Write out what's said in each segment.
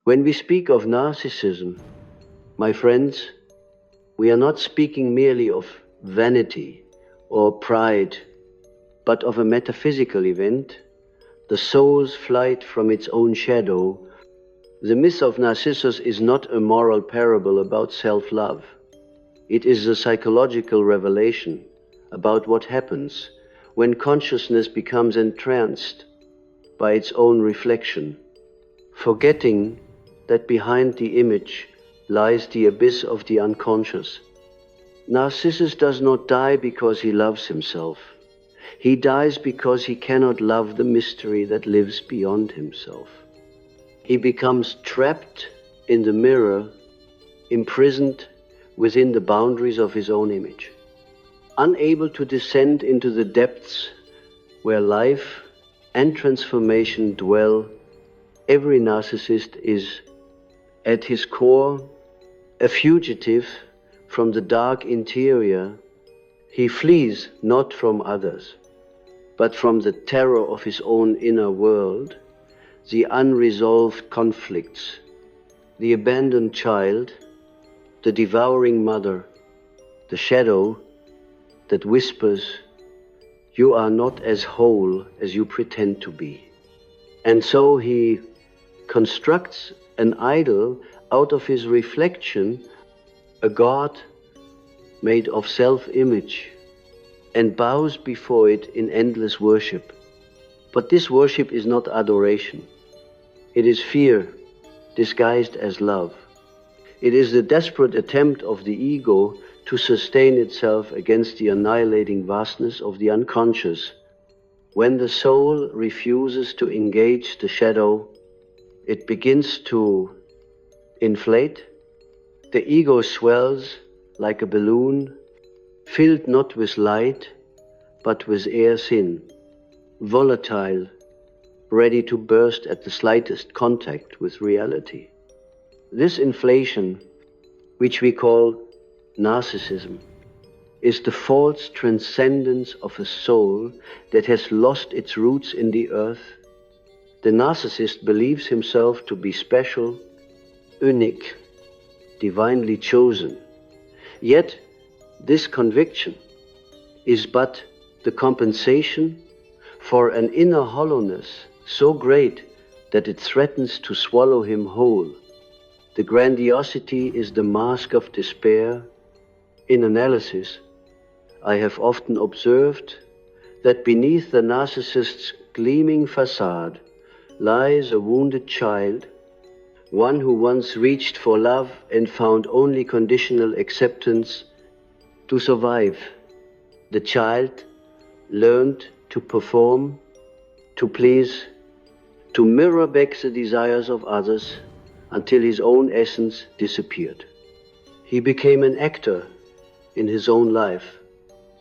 When we speak of narcissism, my friends, we are not speaking merely of vanity or pride, but of a metaphysical event, the soul's flight from its own shadow. The myth of Narcissus is not a moral parable about self-love. It is a psychological revelation about what happens when consciousness becomes entranced by its own reflection, forgetting that behind the image lies the abyss of the unconscious. Narcissus does not die because he loves himself. He dies because he cannot love the mystery that lives beyond himself. He becomes trapped in the mirror, imprisoned within the boundaries of his own image. Unable to descend into the depths where life and transformation dwell, every narcissist is, at his core, a fugitive from the dark interior. He flees not from others, but from the terror of his own inner world, the unresolved conflicts, the abandoned child, the devouring mother, the shadow that whispers, "You are not as whole as you pretend to be." And so he constructs an idol out of his reflection, a god made of self-image, and bows before it in endless worship. But this worship is not adoration. It is fear disguised as love. It is the desperate attempt of the ego to sustain itself against the annihilating vastness of the unconscious. When the soul refuses to engage the shadow, it begins to inflate. The ego swells like a balloon, filled not with light, but with air sin, volatile, ready to burst at the slightest contact with reality. This inflation, which we call narcissism, is the false transcendence of a soul that has lost its roots in the earth. The narcissist believes himself to be special, unique, divinely chosen. Yet this conviction is but the compensation for an inner hollowness so great that it threatens to swallow him whole. The grandiosity is the mask of despair. In analysis, I have often observed that beneath the narcissist's gleaming facade lies a wounded child, one who once reached for love and found only conditional acceptance to survive. The child learned to perform, to please, to mirror back the desires of others until his own essence disappeared. He became an actor in his own life,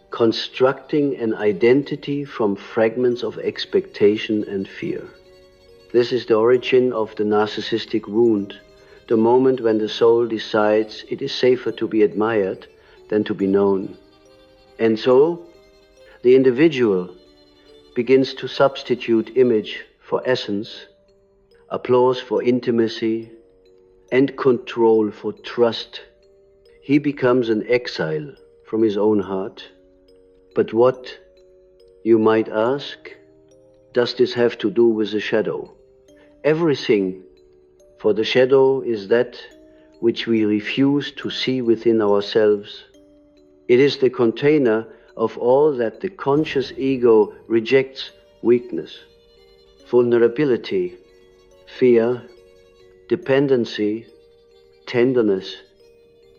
constructing an identity from fragments of expectation and fear. This is the origin of the narcissistic wound, the moment when the soul decides it is safer to be admired than to be known. And so, the individual begins to substitute image for essence, applause for intimacy, and control for trust. He becomes an exile from his own heart. But what, you might ask, does this have to do with the shadow? Everything, for the shadow is that which we refuse to see within ourselves. It is the container of all that the conscious ego rejects: weakness, vulnerability, fear, dependency, tenderness.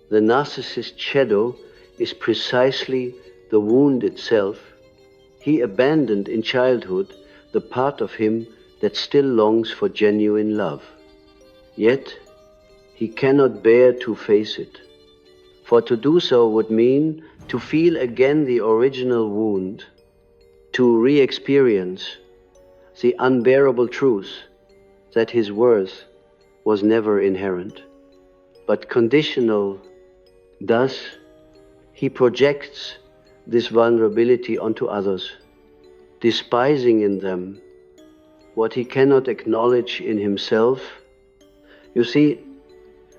The narcissist's shadow is precisely the wound itself. He abandoned in childhood the part of him that still longs for genuine love. Yet, he cannot bear to face it. For to do so would mean to feel again the original wound, to re-experience the unbearable truth that his worth was never inherent, but conditional. Thus, he projects this vulnerability onto others, despising in them what he cannot acknowledge in himself, You see,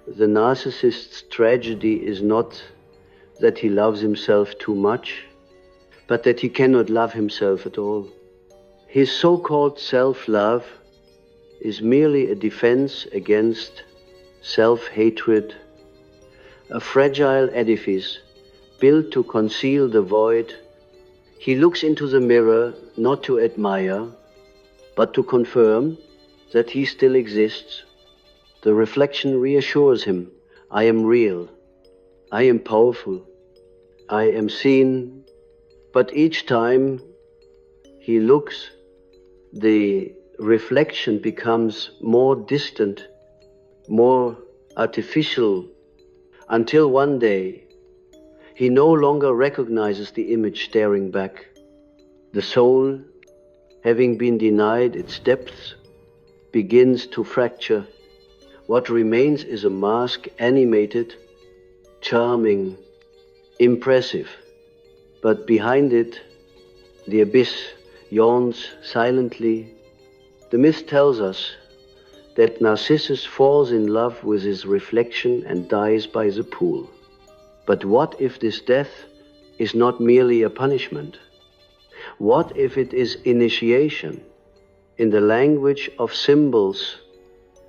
the narcissist's tragedy is not that he loves himself too much, but that he cannot love himself at all. His so-called self-love is merely a defense against self-hatred, a fragile edifice built to conceal the void. He looks into the mirror not to admire, but to confirm that he still exists. The reflection reassures him, I am real, I am powerful, I am seen. But each time he looks, the reflection becomes more distant, more artificial, until one day he no longer recognizes the image staring back. The soul, having been denied its depths, begins to fracture. What remains is a mask, animated, charming, impressive. But behind it, the abyss yawns silently. The myth tells us that Narcissus falls in love with his reflection and dies by the pool. But what if this death is not merely a punishment? What if it is initiation? In the language of symbols,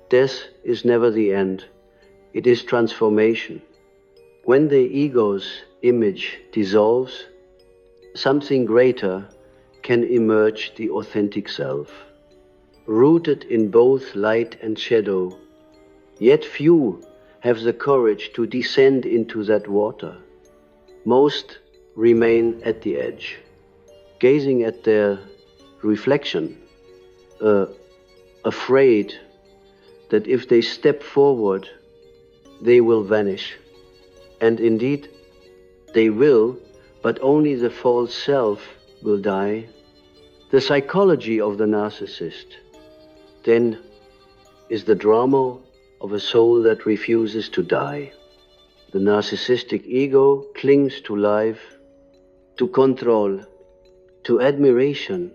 death is never the end. It is transformation. When the ego's image dissolves, something greater can emerge, the authentic self, rooted in both light and shadow. Yet few have the courage to descend into that water. Most remain at the edge, gazing at their reflection, afraid that if they step forward, they will vanish. And indeed, they will, but only the false self will die. The psychology of the narcissist, then, is the drama of a soul that refuses to die. The narcissistic ego clings to life, to control, to admiration,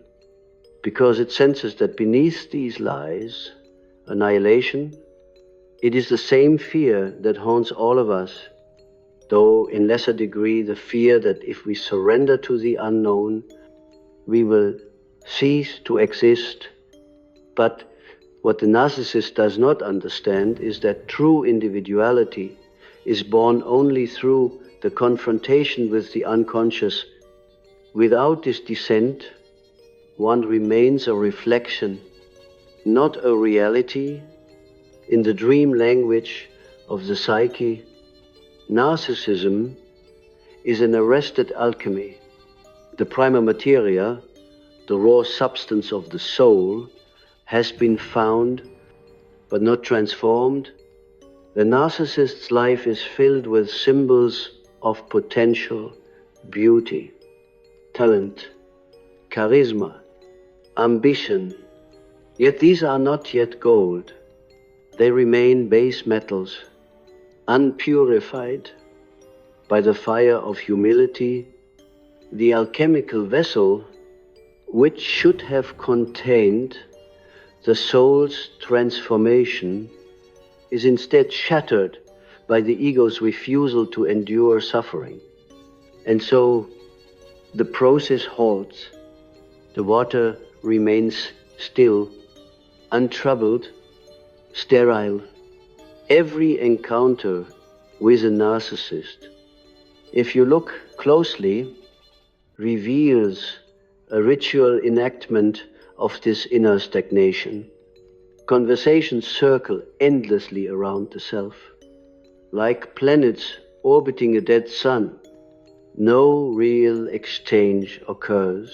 because it senses that beneath these lies, annihilation, it is the same fear that haunts all of us, though in lesser degree the fear that if we surrender to the unknown, we will cease to exist. But what the narcissist does not understand is that true individuality is born only through the confrontation with the unconscious. Without this descent, one remains a reflection, not a reality. In the dream language of the psyche, narcissism is an arrested alchemy. The prima materia, the raw substance of the soul, has been found but not transformed. The narcissist's life is filled with symbols of potential, beauty, talent, charisma, ambition. Yet these are not yet gold. They remain base metals, unpurified by the fire of humility. The alchemical vessel, which should have contained the soul's transformation, is instead shattered by the ego's refusal to endure suffering. And so the process halts. The water remains still, untroubled, sterile. Every encounter with a narcissist, if you look closely, reveals a ritual enactment of this inner stagnation. Conversations circle endlessly around the self. Like planets orbiting a dead sun, no real exchange occurs,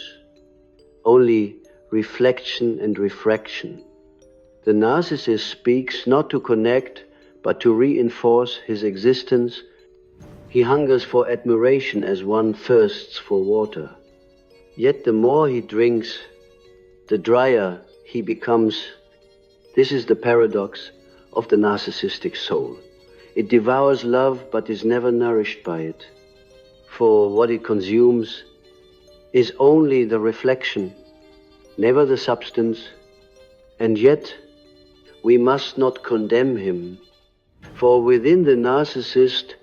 only reflection and refraction. The narcissist speaks not to connect, but to reinforce his existence. He hungers for admiration as one thirsts for water. Yet the more he drinks, the drier he becomes. This is the paradox of the narcissistic soul. It devours love, but is never nourished by it. For what it consumes is only the reflection, never the substance. And yet, we must not condemn him, for within the narcissist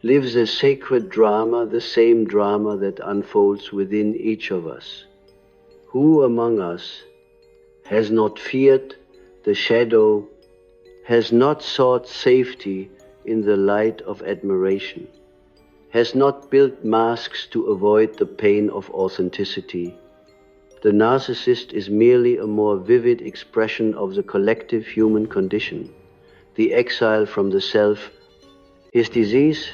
lives a sacred drama, the same drama that unfolds within each of us. Who among us has not feared the shadow, has not sought safety in the light of admiration, has not built masks to avoid the pain of authenticity? The narcissist is merely a more vivid expression of the collective human condition, the exile from the self. His disease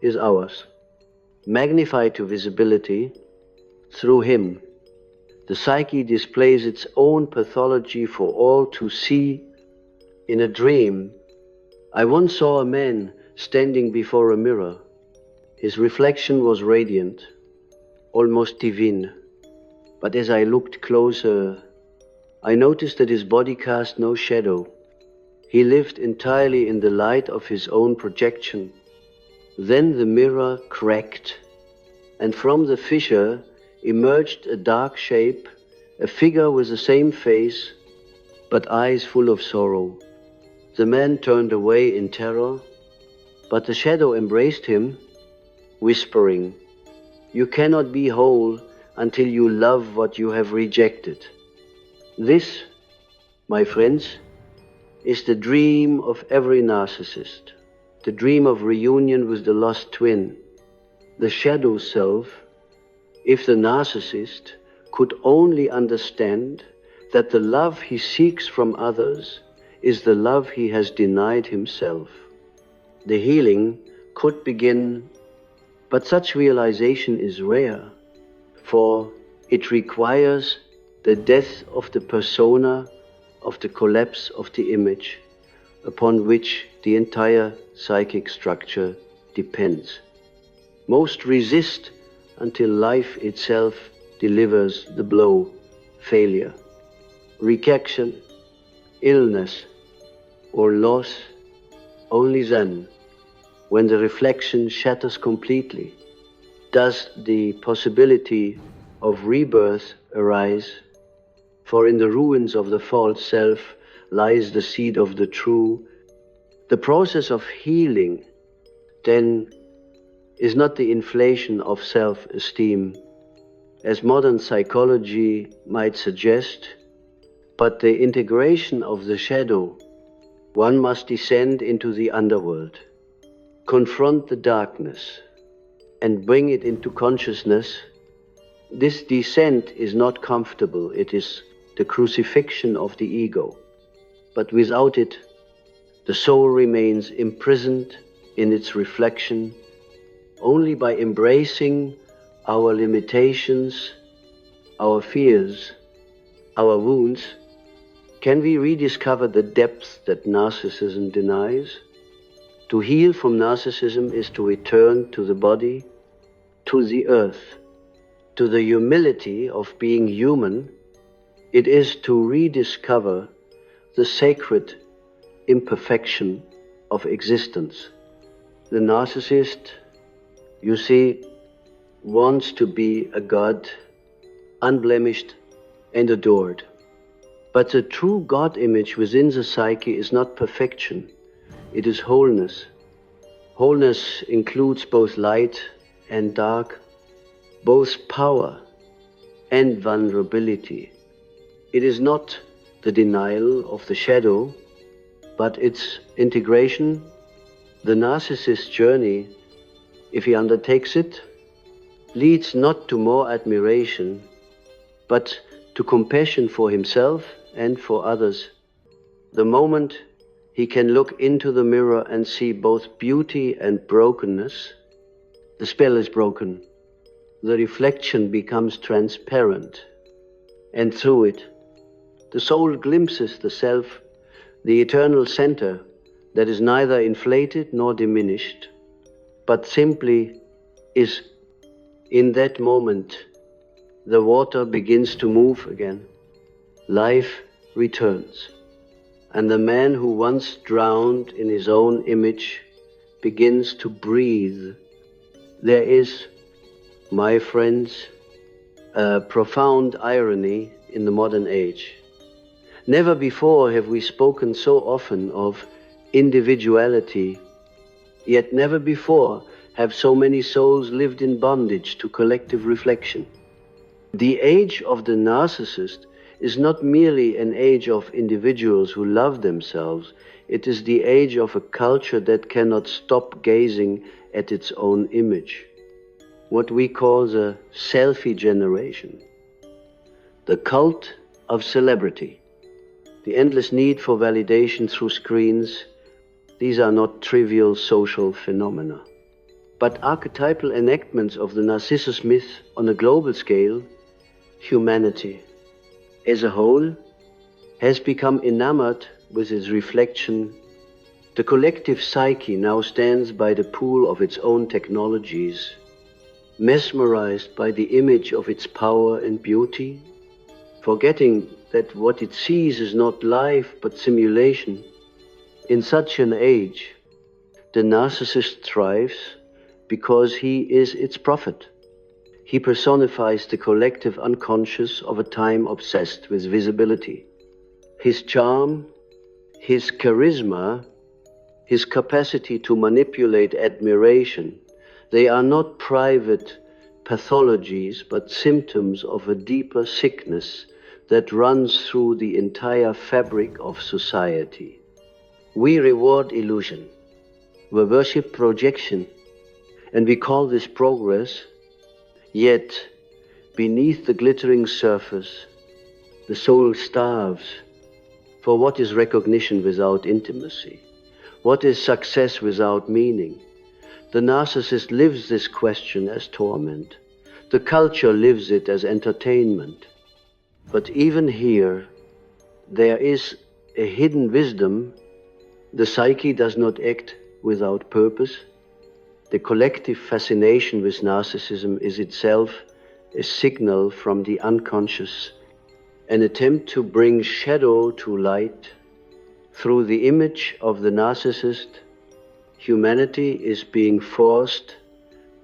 is ours, magnified to visibility through him. The psyche displays its own pathology for all to see. In a dream, I once saw a man standing before a mirror. His reflection was radiant, almost divine. But as I looked closer, I noticed that his body cast no shadow. He lived entirely in the light of his own projection. Then the mirror cracked, and from the fissure emerged a dark shape, a figure with the same face, but eyes full of sorrow. The man turned away in terror, but the shadow embraced him, whispering, "You cannot be whole until you love what you have rejected." This, my friends, is the dream of every narcissist, the dream of reunion with the lost twin, the shadow self. If the narcissist could only understand that the love he seeks from others is the love he has denied himself, the healing could begin. But such realization is rare, for it requires the death of the persona, of the collapse of the image, upon which the entire psychic structure depends. Most resist until life itself delivers the blow, failure, rejection, illness, or loss. Only then, when the reflection shatters completely, does the possibility of rebirth arise. For in the ruins of the false self lies the seed of the true. The process of healing, then, is not the inflation of self-esteem, as modern psychology might suggest, but the integration of the shadow. One must descend into the underworld, confront the darkness, and bring it into consciousness. This descent is not comfortable. It is the crucifixion of the ego. But without it, the soul remains imprisoned in its reflection. Only by embracing our limitations, our fears, our wounds, can we rediscover the depth that narcissism denies. To heal from narcissism is to return to the body, to the earth, to the humility of being human. It is to rediscover the sacred imperfection of existence. The narcissist, you see, wants to be a god, unblemished and adored. But the true God image within the psyche is not perfection, it is wholeness. Wholeness includes both light and dark, both power and vulnerability. It is not the denial of the shadow, but its integration. The narcissist's journey, if he undertakes it, leads not to more admiration, but to compassion for himself and for others. The moment he can look into the mirror and see both beauty and brokenness, the spell is broken. The reflection becomes transparent, and through it, the soul glimpses the self, the eternal center that is neither inflated nor diminished, but simply is. In that moment, the water begins to move again. Life returns, and the man who once drowned in his own image begins to breathe. There is, my friends, a profound irony in the modern age. Never before have we spoken so often of individuality, yet never before have so many souls lived in bondage to collective reflection. The age of the narcissist is not merely an age of individuals who love themselves, it is the age of a culture that cannot stop gazing at its own image. What we call the selfie generation, the cult of celebrity, the endless need for validation through screens. These are not trivial social phenomena, but archetypal enactments of the Narcissus myth on a global scale. Humanity as a whole has become enamored with its reflection. The collective psyche now stands by the pool of its own technologies, mesmerized by the image of its power and beauty, forgetting that what it sees is not life but simulation. In such an age, the narcissist thrives because he is its prophet. He personifies the collective unconscious of a time obsessed with visibility. His charm, his charisma, his capacity to manipulate admiration, they are not private pathologies but symptoms of a deeper sickness that runs through the entire fabric of society. We reward illusion, we worship projection, and we call this progress. Yet, beneath the glittering surface, the soul starves for what is recognition without intimacy? What is success without meaning? The narcissist lives this question as torment. The culture lives it as entertainment. But even here, there is a hidden wisdom. The psyche does not act without purpose. The collective fascination with narcissism is itself a signal from the unconscious, an attempt to bring shadow to light. Through the image of the narcissist, humanity is being forced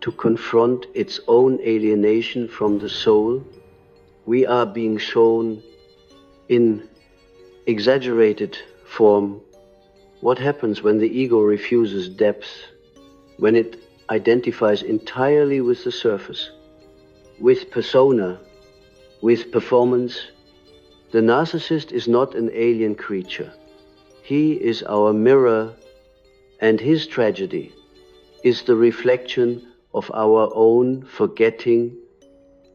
to confront its own alienation from the soul. We are being shown in exaggerated form what happens when the ego refuses depth, when it identifies entirely with the surface, with persona, with performance. The narcissist is not an alien creature. He is our mirror, and his tragedy is the reflection of our own forgetting.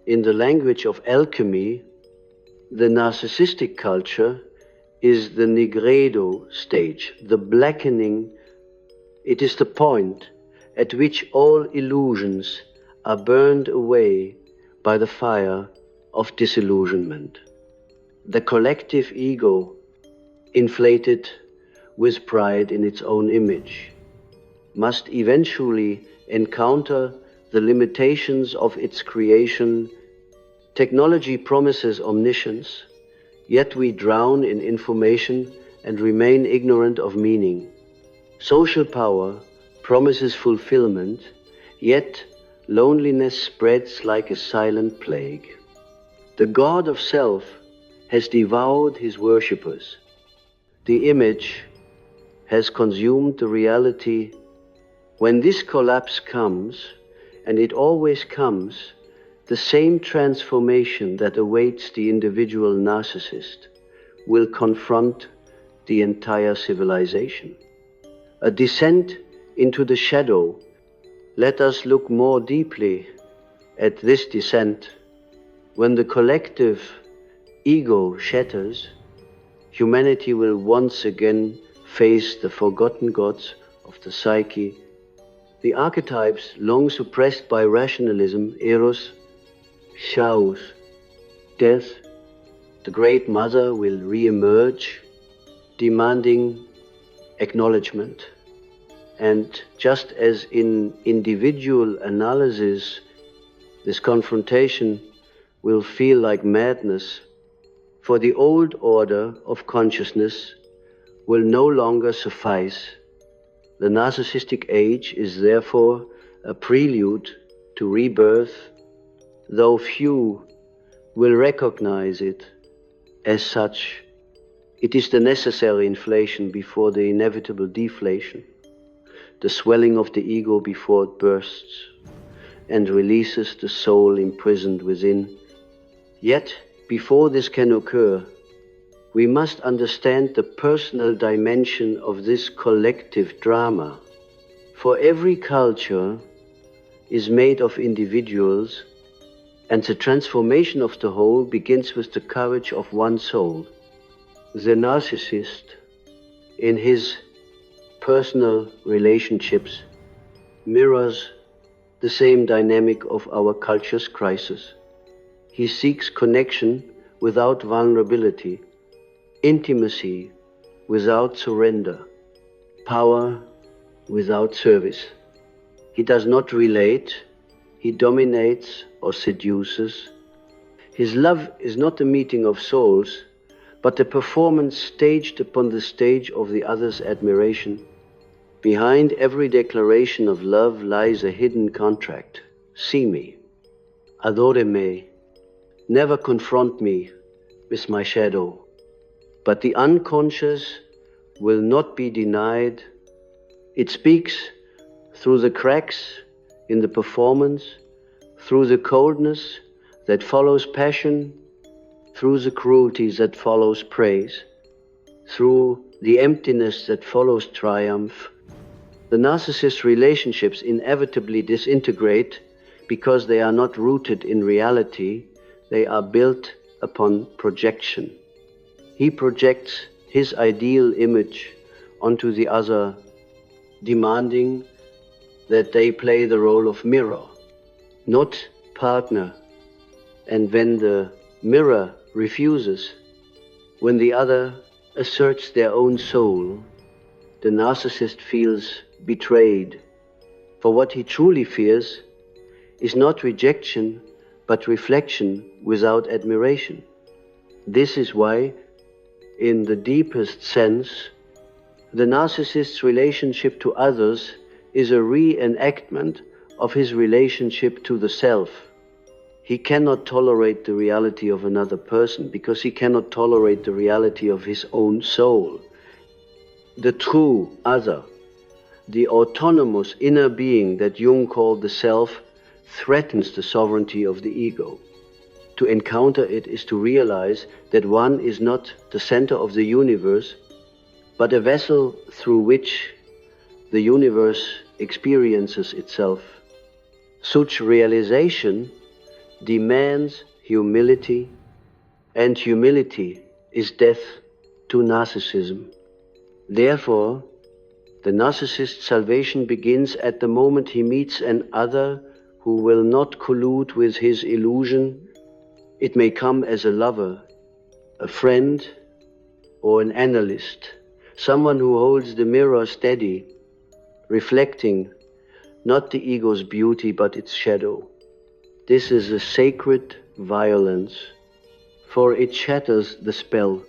In the language of alchemy, the narcissistic culture is the nigredo stage, the blackening. It is the point at which all illusions are burned away by the fire of disillusionment. The collective ego, inflated with pride in its own image, must eventually encounter the limitations of its creation. Technology promises omniscience, yet we drown in information and remain ignorant of meaning. Social power promises fulfillment, yet loneliness spreads like a silent plague. The God of self has devoured his worshippers. The image has consumed the reality. When this collapse comes, and it always comes, the same transformation that awaits the individual narcissist will confront the entire civilization. A descent into the shadow. Let us look more deeply at this descent. When the collective ego shatters, humanity will once again face the forgotten gods of the psyche. The archetypes long suppressed by rationalism, Eros, Chaos, death, the Great Mother will re-emerge, demanding acknowledgement. And just as in individual analysis, this confrontation will feel like madness, for the old order of consciousness will no longer suffice. The narcissistic age is therefore a prelude to rebirth, though few will recognize it as such. It is the necessary inflation before the inevitable deflation, the swelling of the ego before it bursts and releases the soul imprisoned within. Yet, before this can occur, we must understand the personal dimension of this collective drama. For every culture is made of individuals, and the transformation of the whole begins with the courage of one soul. The narcissist, in his personal relationships, mirrors the same dynamic of our culture's crisis. He seeks connection without vulnerability, intimacy without surrender, power without service. He does not relate, he dominates or seduces. His love is not the meeting of souls, but a performance staged upon the stage of the other's admiration. Behind every declaration of love lies a hidden contract. See me, adore me, never confront me with my shadow. But the unconscious will not be denied. It speaks through the cracks in the performance, through the coldness that follows passion, through the cruelty that follows praise, through the emptiness that follows triumph. The narcissist's relationships inevitably disintegrate because they are not rooted in reality, they are built upon projection. He projects his ideal image onto the other, demanding that they play the role of mirror, not partner. And when the mirror refuses, when the other asserts their own soul, the narcissist feels betrayed. For what he truly fears is not rejection, but reflection without admiration. This is why, in the deepest sense, the narcissist's relationship to others is a reenactment of his relationship to the self. He cannot tolerate the reality of another person because he cannot tolerate the reality of his own soul. The true other, the autonomous inner being that Jung called the self, threatens the sovereignty of the ego. To encounter it is to realize that one is not the center of the universe, but a vessel through which the universe experiences itself. Such realization demands humility, and humility is death to narcissism. Therefore, the narcissist's salvation begins at the moment he meets an other who will not collude with his illusion. It may come as a lover, a friend, or an analyst, someone who holds the mirror steady, reflecting not the ego's beauty but its shadow. This is a sacred violence, for it shatters the spell.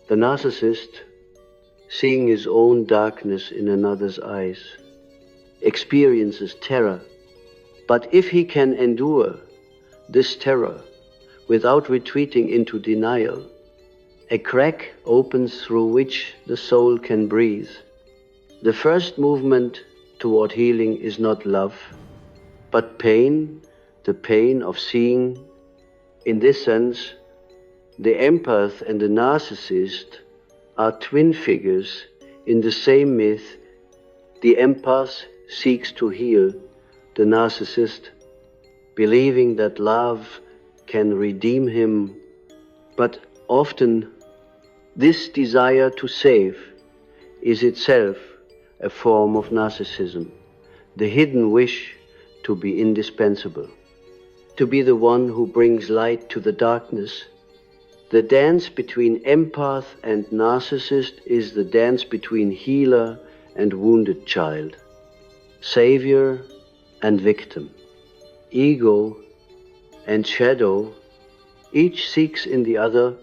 The narcissist, seeing his own darkness in another's eyes, experiences terror. But if he can endure this terror without retreating into denial, a crack opens through which the soul can breathe. The first movement toward healing is not love, but pain, the pain of seeing. In this sense, the empath and the narcissist are twin figures in the same myth. The empath seeks to heal the narcissist, believing that love can redeem him. But often, this desire to save is itself a form of narcissism, the hidden wish to be indispensable, to be the one who brings light to the darkness. The dance between empath and narcissist is the dance between healer and wounded child, savior and victim, ego and shadow. Each seeks in the other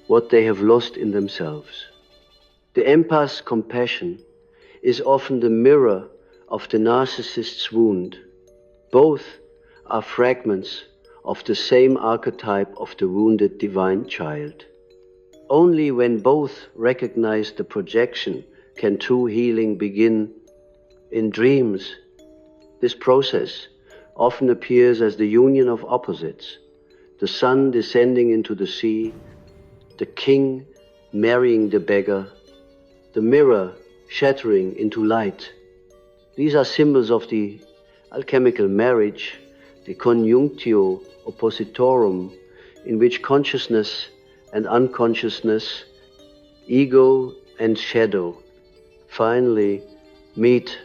what they have lost in themselves. The empath's compassion is often the mirror of the narcissist's wound. Both are fragments of the same archetype of the wounded divine child. Only when both recognize the projection can true healing begin. In dreams, this process often appears as the union of opposites, the sun descending into the sea, the king marrying the beggar, the mirror shattering into light. These are symbols of the alchemical marriage, the conjunctio oppositorum, in which consciousness and unconsciousness, ego and shadow, finally meet.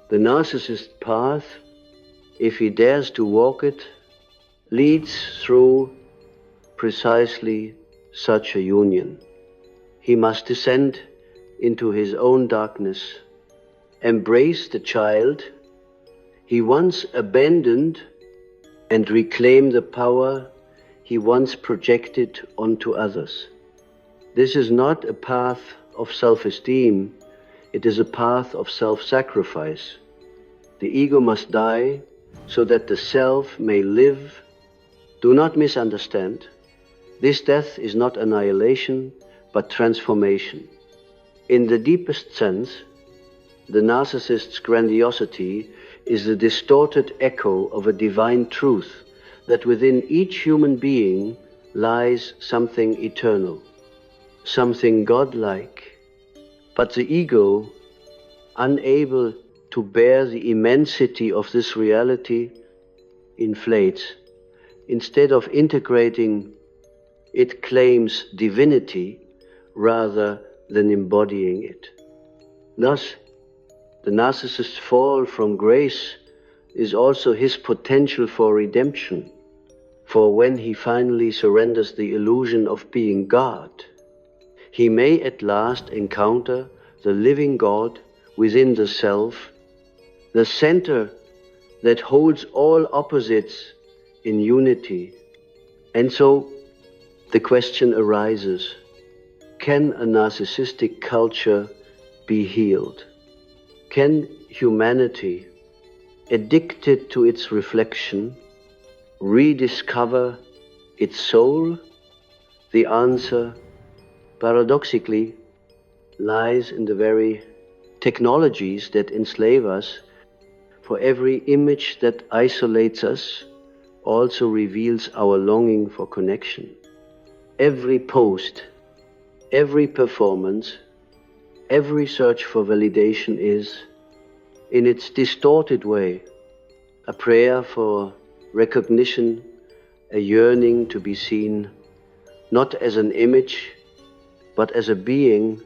The narcissist path, if he dares to walk it, leads through precisely such a union. He must descend into his own darkness, embrace the child he once abandoned, and reclaim the power he once projected onto others. This is not a path of self-esteem, it is a path of self-sacrifice. The ego must die so that the self may live. Do not misunderstand. This death is not annihilation, but transformation. In the deepest sense, the narcissist's grandiosity is the distorted echo of a divine truth that within each human being lies something eternal, something godlike. But the ego, unable to bear the immensity of this reality, inflates. Instead of integrating, it claims divinity rather than embodying it. Thus, the narcissist's fall from grace is also his potential for redemption. For when he finally surrenders the illusion of being God, he may at last encounter the living God within the self, the center that holds all opposites in unity. And so the question arises, can a narcissistic culture be healed? Can humanity, addicted to its reflection, rediscover its soul? The answer, paradoxically, lies in the very technologies that enslave us. For every image that isolates us also reveals our longing for connection. Every post, every performance, every search for validation is, in its distorted way, a prayer for recognition, a yearning to be seen, not as an image, but as a being.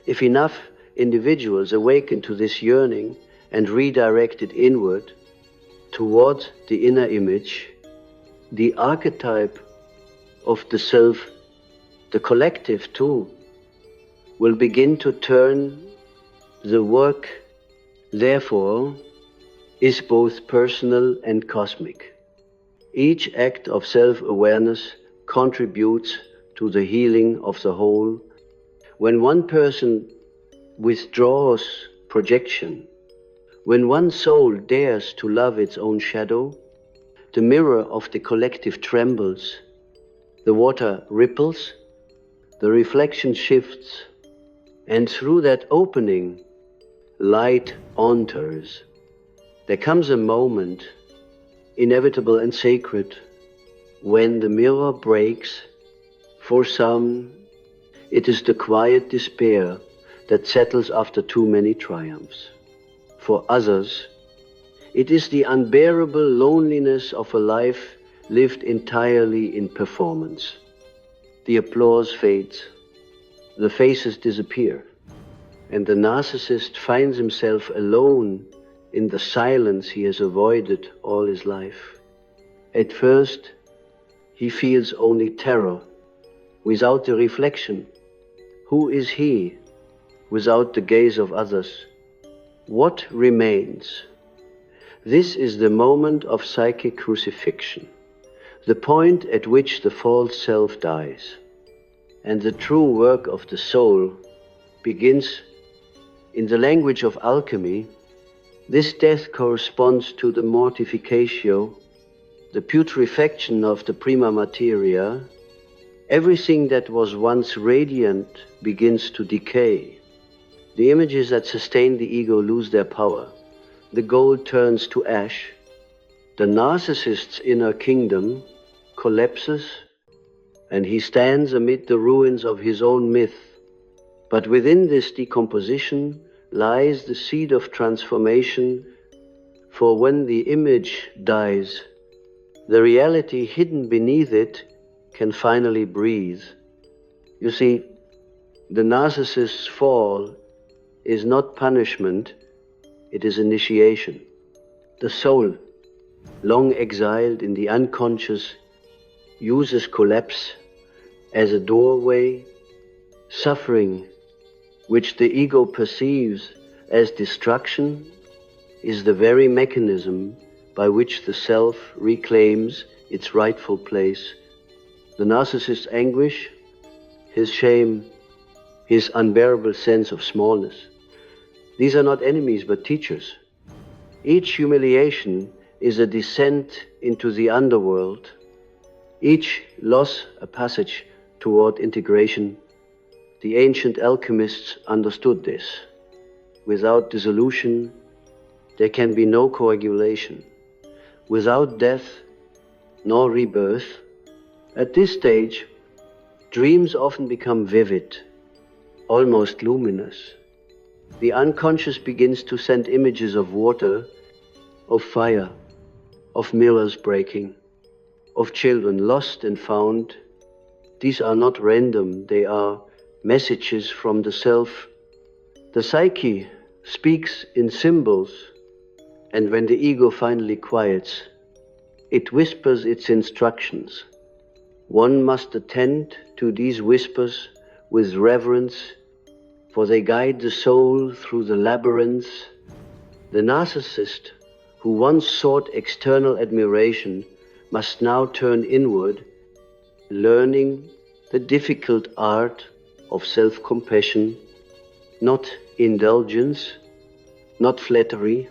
If enough individuals awaken to this yearning and redirect it inward, toward the inner image, the archetype of the self, the collective too, will begin to turn. The work, therefore, is both personal and cosmic. Each act of self-awareness contributes to the healing of the whole. When one person withdraws projection, when one soul dares to love its own shadow, the mirror of the collective trembles, the water ripples, the reflection shifts, and through that opening, light enters. There comes a moment, inevitable and sacred, when the mirror breaks. For some, it is the quiet despair that settles after too many triumphs. For others, it is the unbearable loneliness of a life lived entirely in performance. The applause fades, the faces disappear, and the narcissist finds himself alone in the silence he has avoided all his life. At first, he feels only terror, without the reflection. Who is he, without the gaze of others? What remains? This is the moment of psychic crucifixion, the point at which the false self dies, and the true work of the soul begins. In the language of alchemy, this death corresponds to the mortificatio, the putrefaction of the prima materia, Everything that was once radiant begins to decay. The images that sustain the ego lose their power. The gold turns to ash. The narcissist's inner kingdom collapses, and he stands amid the ruins of his own myth. But within this decomposition lies the seed of transformation, for when the image dies, the reality hidden beneath it can finally breathe. You see, the narcissist's fall is not punishment, it is initiation. The soul, long exiled in the unconscious, uses collapse as a doorway. Suffering, which the ego perceives as destruction, is the very mechanism by which the self reclaims its rightful place. The narcissist's anguish, his shame, his unbearable sense of smallness, these are not enemies but teachers. Each humiliation is a descent into the underworld, each loss a passage toward integration. The ancient alchemists understood this. Without dissolution, there can be no coagulation. Without death, nor rebirth. At this stage, dreams often become vivid, almost luminous. The unconscious begins to send images of water, of fire, of mirrors breaking, of children lost and found. These are not random, they are messages from the self. The psyche speaks in symbols, and when the ego finally quiets, it whispers its instructions. One must attend to these whispers with reverence, for they guide the soul through the labyrinths. The narcissist, who once sought external admiration, must now turn inward, learning the difficult art of self-compassion, not indulgence, not flattery,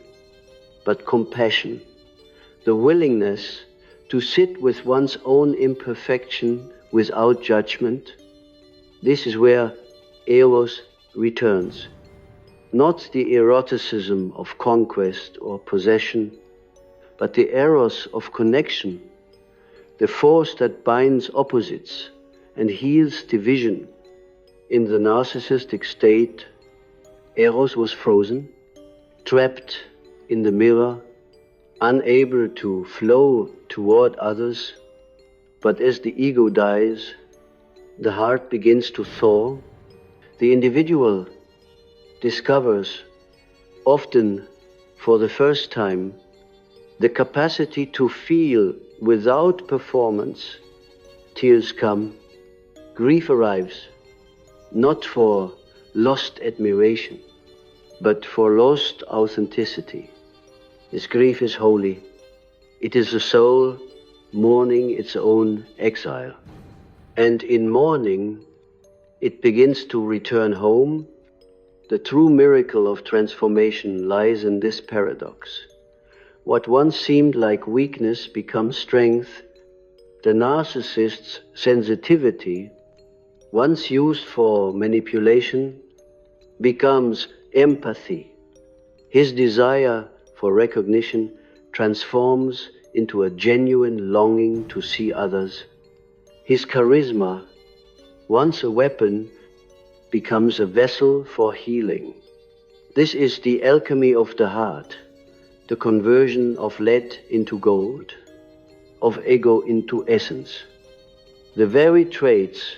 but compassion, the willingness to sit with one's own imperfection without judgment. This is where eros returns, not the eroticism of conquest or possession, but the eros of connection, the force that binds opposites and heals division. In the narcissistic state, eros was frozen, trapped in the mirror, unable to flow toward others. But as the ego dies, the heart begins to thaw. The individual discovers, often for the first time, the capacity to feel without performance. Tears come, grief arrives, not for lost admiration, but for lost authenticity. This grief is holy. It is the soul mourning its own exile. And in mourning, it begins to return home. The true miracle of transformation lies in this paradox. What once seemed like weakness becomes strength. The narcissist's sensitivity, once used for manipulation, becomes empathy. His desire for recognition transforms into a genuine longing to see others. His charisma, once a weapon, becomes a vessel for healing. This is the alchemy of the heart, the conversion of lead into gold, of ego into essence. The very traits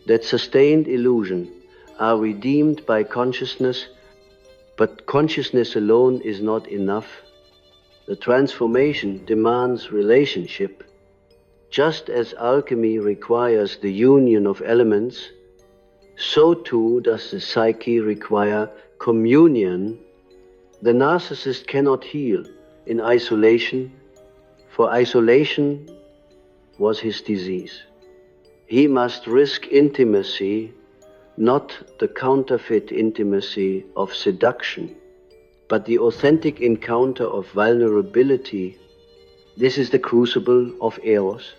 that sustained illusion are redeemed by consciousness, but consciousness alone is not enough. The transformation demands relationship. Just as alchemy requires the union of elements, so too does the psyche require communion. The narcissist cannot heal in isolation, for isolation was his disease. He must risk intimacy, not the counterfeit intimacy of seduction, but the authentic encounter of vulnerability. This is the crucible of eros.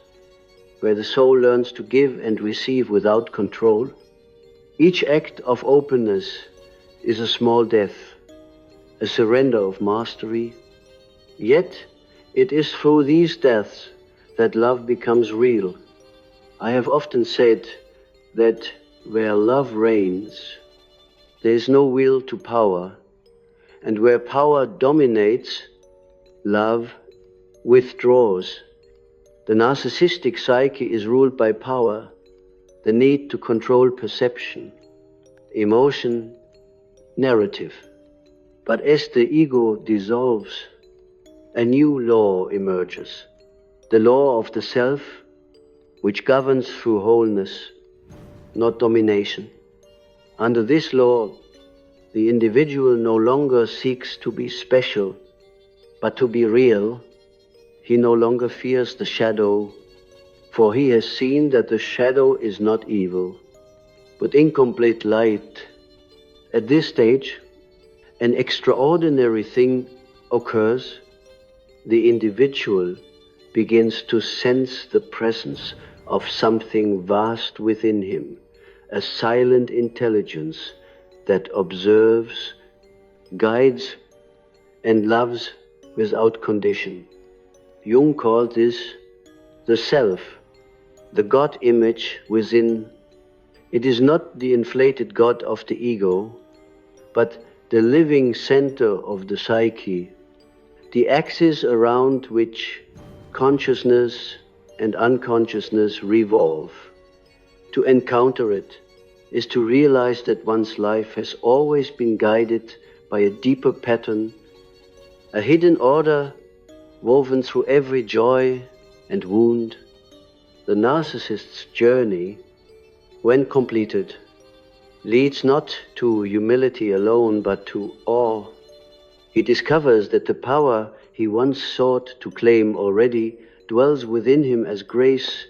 where the soul learns to give and receive without control. Each act of openness is a small death, a surrender of mastery. Yet it is through these deaths that love becomes real. I have often said that where love reigns, there is no will to power, and where power dominates, love withdraws. The narcissistic psyche is ruled by power, the need to control perception, emotion, narrative. But as the ego dissolves, a new law emerges, the law of the self, which governs through wholeness, not domination. Under this law, the individual no longer seeks to be special, but to be real. He no longer fears the shadow, for he has seen that the shadow is not evil, but incomplete light. At this stage, an extraordinary thing occurs. The individual begins to sense the presence of something vast within him, a silent intelligence that observes, guides, and loves without condition. Jung called this the self, the God image within. It is not the inflated God of the ego, but the living center of the psyche, the axis around which consciousness and unconsciousness revolve. To encounter it is to realize that one's life has always been guided by a deeper pattern, a hidden order woven through every joy and wound. The narcissist's journey, when completed, leads not to humility alone, but to awe. He discovers that the power he once sought to claim already dwells within him as grace.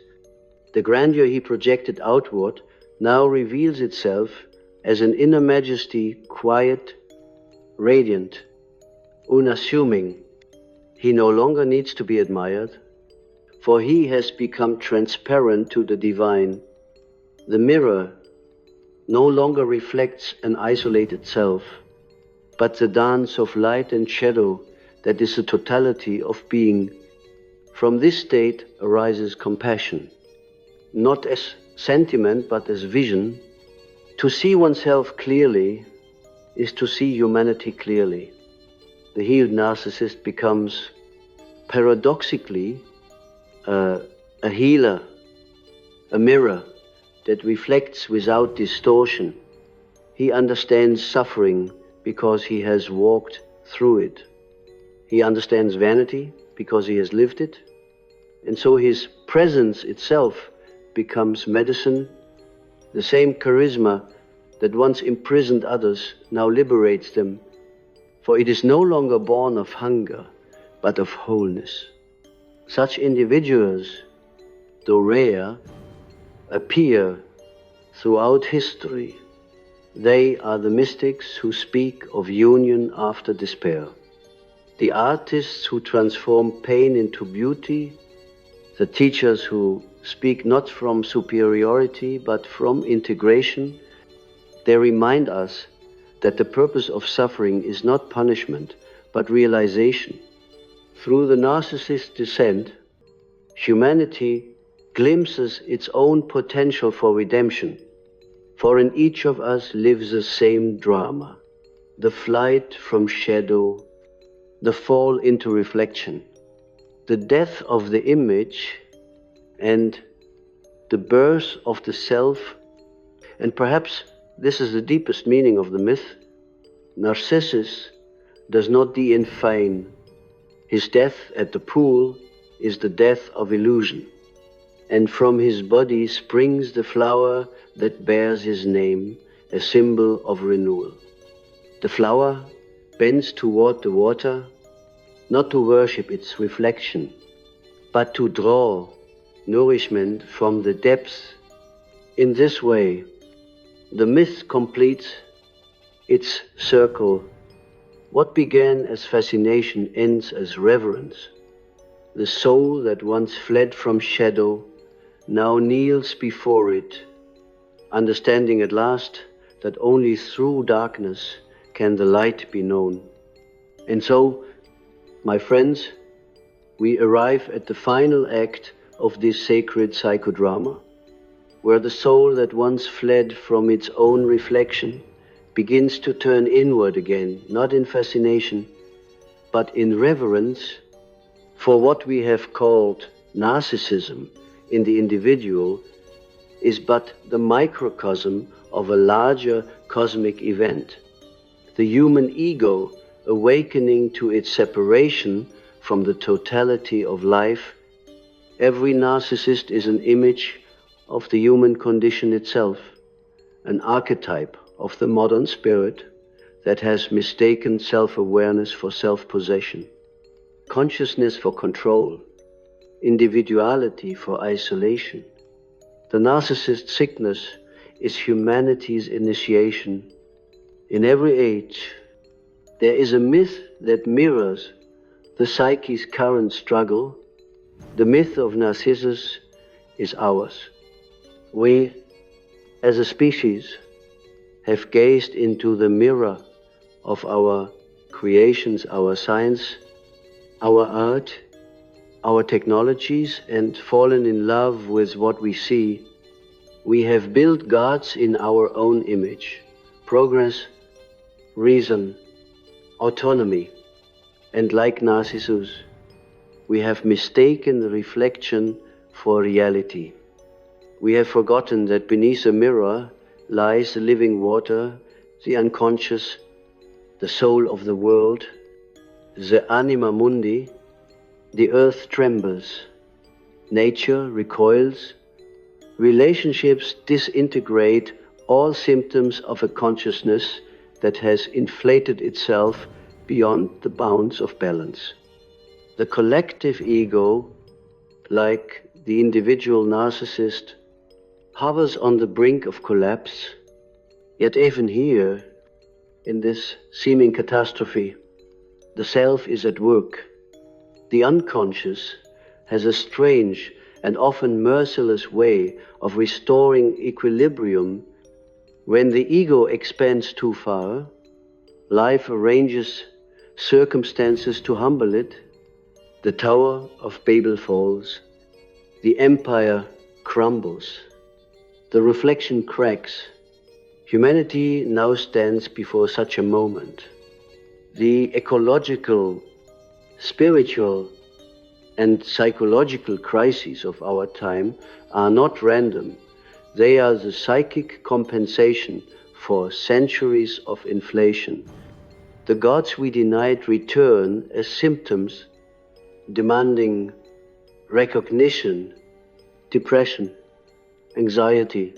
The grandeur he projected outward now reveals itself as an inner majesty, quiet, radiant, unassuming. He no longer needs to be admired, for he has become transparent to the divine. The mirror no longer reflects an isolated self, but the dance of light and shadow that is the totality of being. From this state arises compassion, not as sentiment but as vision. To see oneself clearly is to see humanity clearly. The healed narcissist becomes paradoxically a healer, a mirror that reflects without distortion. He understands suffering because he has walked through it. He understands vanity because he has lived it. And so his presence itself becomes medicine. The same charisma that once imprisoned others now liberates them, for it is no longer born of hunger, but of wholeness. Such individuals, though rare, appear throughout history. They are the mystics who speak of union after despair, the artists who transform pain into beauty, the teachers who speak not from superiority but from integration. They remind us that the purpose of suffering is not punishment but realization. Through the narcissist's descent, humanity glimpses its own potential for redemption, for in each of us lives the same drama, the flight from shadow, the fall into reflection, the death of the image and the birth of the self. And perhaps this is the deepest meaning of the myth. Narcissus does not die in vain. His death at the pool is the death of illusion, and from his body springs the flower that bears his name, a symbol of renewal. The flower bends toward the water, not to worship its reflection, but to draw nourishment from the depths. In this way, the myth completes its circle. What began as fascination ends as reverence. The soul that once fled from shadow now kneels before it, understanding at last that only through darkness can the light be known. And so, my friends, we arrive at the final act of this sacred psychodrama, where the soul that once fled from its own reflection begins to turn inward again, not in fascination, but in reverence for what we have called narcissism in the individual is but the microcosm of a larger cosmic event. The human ego awakening to its separation from the totality of life. Every narcissist is an image of the human condition itself, an archetype of the modern spirit that has mistaken self-awareness for self-possession, consciousness for control, individuality for isolation. The narcissist sickness is humanity's initiation. In every age, there is a myth that mirrors the psyche's current struggle. The myth of Narcissus is ours. We, as a species, have gazed into the mirror of our creations, our science, our art, our technologies, and fallen in love with what we see. We have built gods in our own image. Progress, reason, autonomy, and like Narcissus, we have mistaken the reflection for reality. We have forgotten that beneath the mirror lies the living water, the unconscious, the soul of the world, the anima mundi. The earth trembles, nature recoils, relationships disintegrate, all symptoms of a consciousness that has inflated itself beyond the bounds of balance. The collective ego, like the individual narcissist, hovers on the brink of collapse, yet even here, in this seeming catastrophe, the self is at work. The unconscious has a strange and often merciless way of restoring equilibrium. When the ego expands too far, life arranges circumstances to humble it. The Tower of Babel falls, the empire crumbles, the reflection cracks. Humanity now stands before such a moment. The ecological, spiritual, and psychological crises of our time are not random. They are the psychic compensation for centuries of inflation. The gods we denied return as symptoms, demanding recognition, depression, anxiety,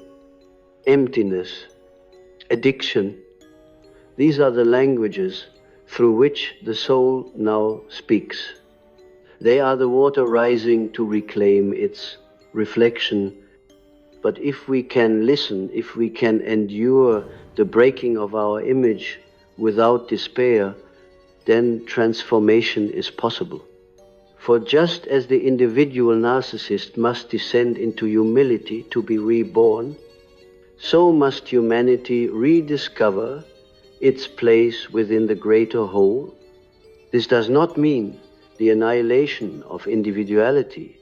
emptiness, addiction. These are the languages through which the soul now speaks. They are the water rising to reclaim its reflection. But if we can listen, if we can endure the breaking of our image without despair, then transformation is possible. For just as the individual narcissist must descend into humility to be reborn, so must humanity rediscover its place within the greater whole. This does not mean the annihilation of individuality,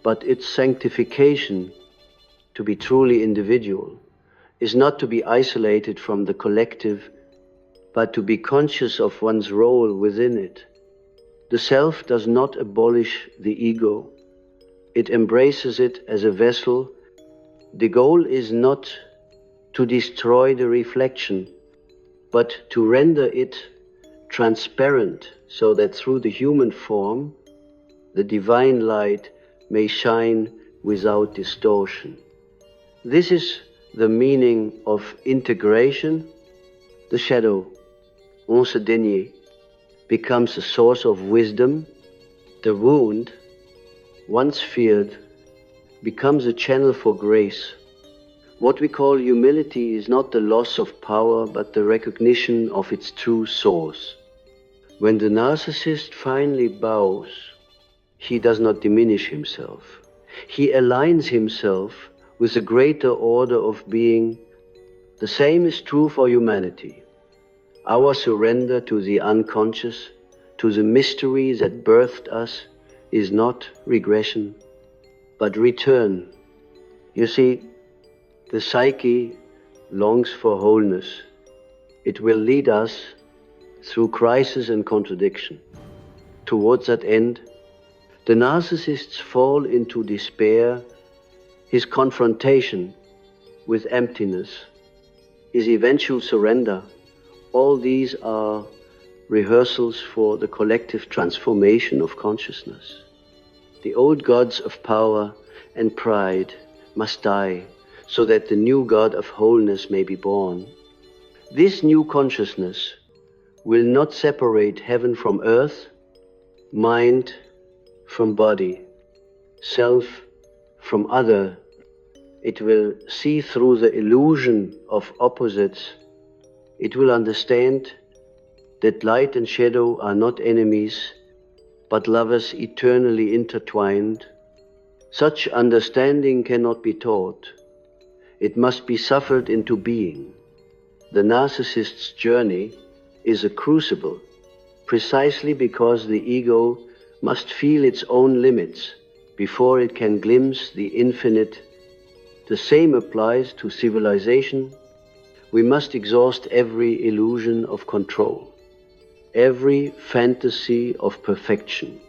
but its sanctification. To be truly individual is not to be isolated from the collective, but to be conscious of one's role within it. The self does not abolish the ego. It embraces it as a vessel. The goal is not to destroy the reflection, but to render it transparent so that through the human form, the divine light may shine without distortion. This is the meaning of integration. The shadow, once a denier, becomes a source of wisdom. The wound, once feared, becomes a channel for grace. What we call humility is not the loss of power, but the recognition of its true source. When the narcissist finally bows, he does not diminish himself. He aligns himself with a greater order of being. The same is true for humanity. Our surrender to the unconscious, to the mystery that birthed us, is not regression, but return. You see, the psyche longs for wholeness. It will lead us through crisis and contradiction. Towards that end, the narcissists fall into despair, his confrontation with emptiness, his eventual surrender. All these are rehearsals for the collective transformation of consciousness. The old gods of power and pride must die so that the new God of wholeness may be born. This new consciousness will not separate heaven from earth, mind from body, self from other. It will see through the illusion of opposites. It will understand that light and shadow are not enemies, but lovers eternally intertwined. Such understanding cannot be taught. It must be suffered into being. The narcissist's journey is a crucible, precisely because the ego must feel its own limits before it can glimpse the infinite. The same applies to civilization. We must exhaust every illusion of control, every fantasy of perfection,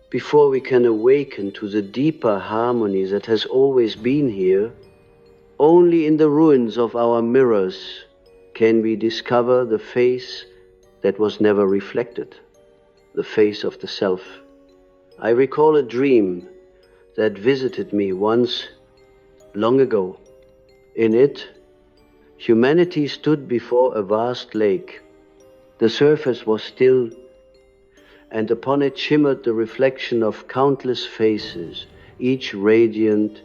before we can awaken to the deeper harmony that has always been here. Only in the ruins of our mirrors can we discover the face that was never reflected, the face of the self. I recall a dream that visited me once long ago. In it, humanity stood before a vast lake. The surface was still, and upon it shimmered the reflection of countless faces, each radiant,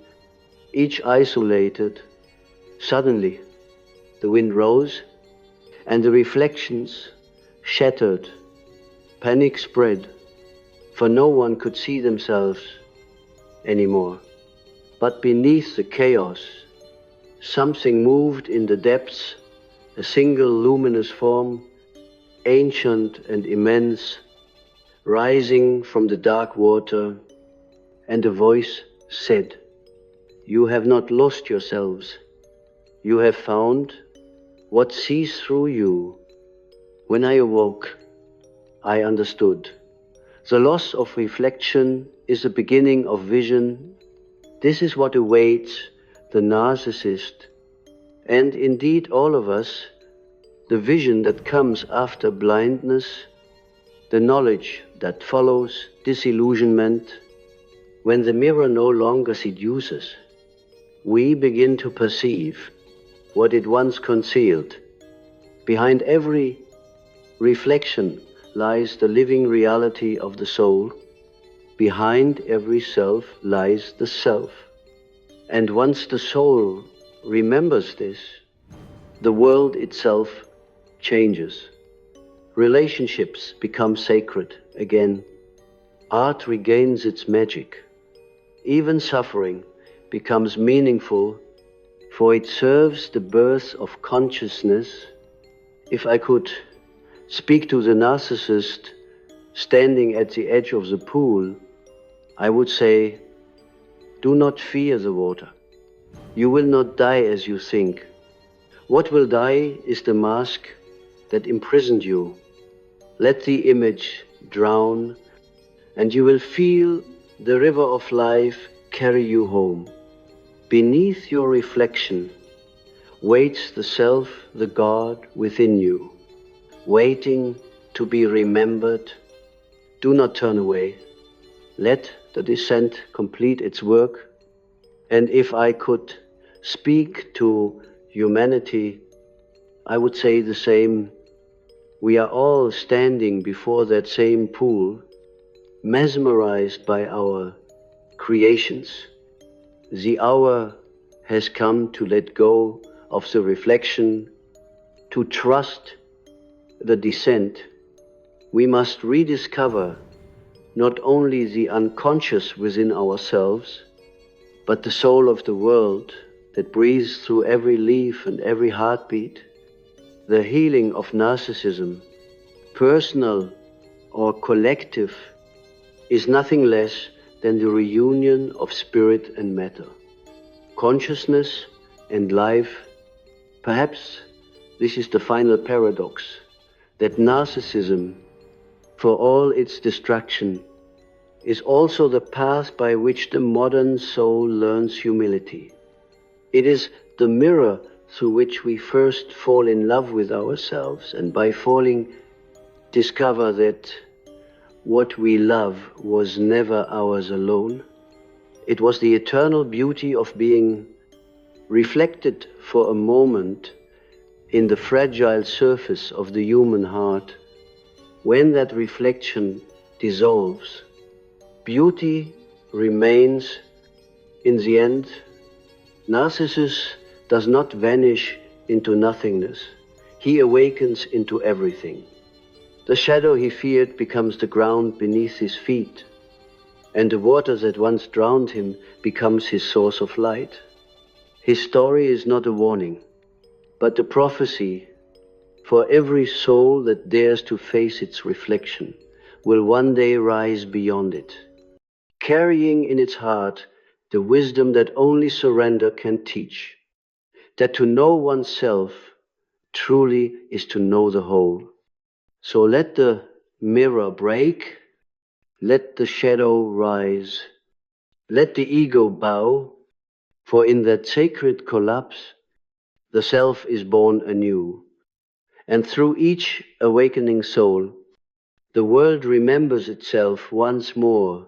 each isolated. Suddenly, the wind rose, and the reflections shattered. Panic spread, for no one could see themselves anymore. But beneath the chaos, something moved in the depths, a single luminous form, ancient and immense, rising from the dark water, and a voice said, "You have not lost yourselves. You have found what sees through you." When I awoke, I understood. The loss of reflection is the beginning of vision. This is what awaits the narcissist, and indeed all of us, the vision that comes after blindness, the knowledge that follows disillusionment. When the mirror no longer seduces, we begin to perceive what it once concealed. Behind every reflection lies the living reality of the soul. Behind every self lies the self. And once the soul remembers this, the world itself changes. Relationships become sacred again. Art regains its magic. Even suffering becomes meaningful, for it serves the birth of consciousness. If I could speak to the narcissist standing at the edge of the pool, I would say, do not fear the water. You will not die as you think. What will die is the mask that imprisoned you. Let the image drown, and you will feel the river of life carry you home. Beneath your reflection waits the self, the God within you, waiting to be remembered. Do not turn away. Let the descent complete its work. And if I could speak to humanity, I would say the same. We are all standing before that same pool, mesmerized by our creations. The hour has come to let go of the reflection, to trust the descent. We must rediscover not only the unconscious within ourselves, but the soul of the world that breathes through every leaf and every heartbeat. The healing of narcissism, personal or collective, is nothing less than the reunion of spirit and matter, consciousness and life. Perhaps this is the final paradox, that narcissism, for all its destruction, is also the path by which the modern soul learns humility. It is the mirror through which we first fall in love with ourselves, and by falling, discover that what we love was never ours alone. It was the eternal beauty of being reflected for a moment in the fragile surface of the human heart. When that reflection dissolves, beauty remains in the end. Narcissus does not vanish into nothingness. He awakens into everything. The shadow he feared becomes the ground beneath his feet, and the water that once drowned him becomes his source of light. His story is not a warning, but a prophecy for every soul that dares to face its reflection will one day rise beyond it, carrying in its heart the wisdom that only surrender can teach, that to know oneself truly is to know the whole. So let the mirror break, let the shadow rise, let the ego bow, for in that sacred collapse, the self is born anew. And through each awakening soul, the world remembers itself once more